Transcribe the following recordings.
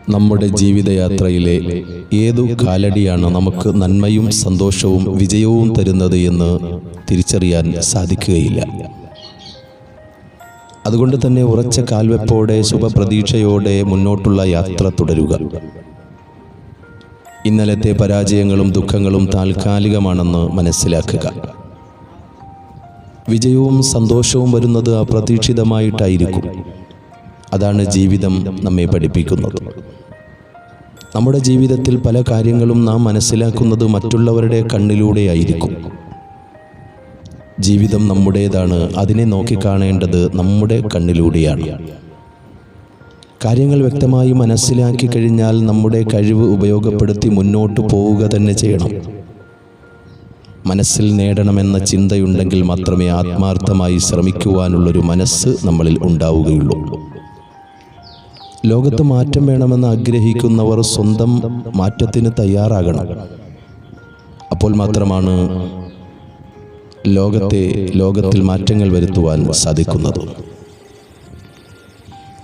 നമ്മുടെ ജീവിതയാത്രയിലെ ഏതു കാലടിയാണ് നമുക്ക് നന്മയും സന്തോഷവും വിജയവും തരുന്നത് എന്ന് തിരിച്ചറിയാൻ സാധിക്കുകയില്ല. അതുകൊണ്ട് തന്നെ ഉറച്ച കാൽവെപ്പോടെ ശുഭപ്രതീക്ഷയോടെ മുന്നോട്ടുള്ള യാത്ര തുടരുക. ഇന്നലത്തെ പരാജയങ്ങളും ദുഃഖങ്ങളും താൽക്കാലികമാണെന്ന് മനസ്സിലാക്കുക. വിജയവും സന്തോഷവും വരുന്നത് അപ്രതീക്ഷിതമായിട്ടായിരിക്കും. അതാണ് ജീവിതം നമ്മെ പഠിപ്പിക്കുന്നത്. നമ്മുടെ ജീവിതത്തിൽ പല കാര്യങ്ങളും നാം മനസ്സിലാക്കുന്നത് മറ്റുള്ളവരുടെ കണ്ണിലൂടെയായിരിക്കും. ജീവിതം നമ്മുടേതാണ്, അതിനെ നോക്കിക്കാണേണ്ടത് നമ്മുടെ കണ്ണിലൂടെയാണ്. കാര്യങ്ങൾ വ്യക്തമായി മനസ്സിലാക്കി കഴിഞ്ഞാൽ നമ്മുടെ കഴിവ് ഉപയോഗപ്പെടുത്തി മുന്നോട്ട് പോവുക തന്നെ ചെയ്യണം. മനസ്സിൽ നേടണമെന്ന ചിന്തയുണ്ടെങ്കിൽ മാത്രമേ ആത്മാർത്ഥമായി ശ്രമിക്കുവാനുള്ളൊരു മനസ്സ് നമ്മളിൽ ഉണ്ടാവുകയുള്ളൂ. ലോകത്ത് മാറ്റം വേണമെന്ന് ആഗ്രഹിക്കുന്നവർ സ്വന്തം മാറ്റത്തിന് തയ്യാറാകണം. അപ്പോൾ മാത്രമാണ് ലോകത്തിൽ മാറ്റങ്ങൾ വരുത്തുവാൻ സാധിക്കുന്നത്.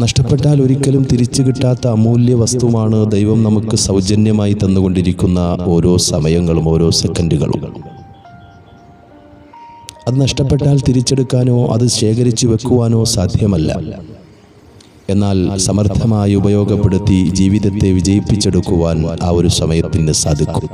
നഷ്ടപ്പെട്ടാൽ ഒരിക്കലും തിരിച്ചു കിട്ടാത്ത അമൂല്യ വസ്തുവാണ് ദൈവം നമുക്ക് സൗജന്യമായി തന്നുകൊണ്ടിരിക്കുന്ന ഓരോ സമയങ്ങളും ഓരോ സെക്കൻഡുകളും. അത് നഷ്ടപ്പെട്ടാൽ തിരിച്ചെടുക്കാനോ അത് ശേഖരിച്ചു വെക്കുവാനോ സാധ്യമല്ല. എന്നാൽ സമർത്ഥമായി ഉപയോഗപ്പെടുത്തി ജീവിതത്തെ വിജയിപ്പിച്ചെടുക്കുവാൻ ആ ഒരു സമയത്തിന് സാധിക്കും.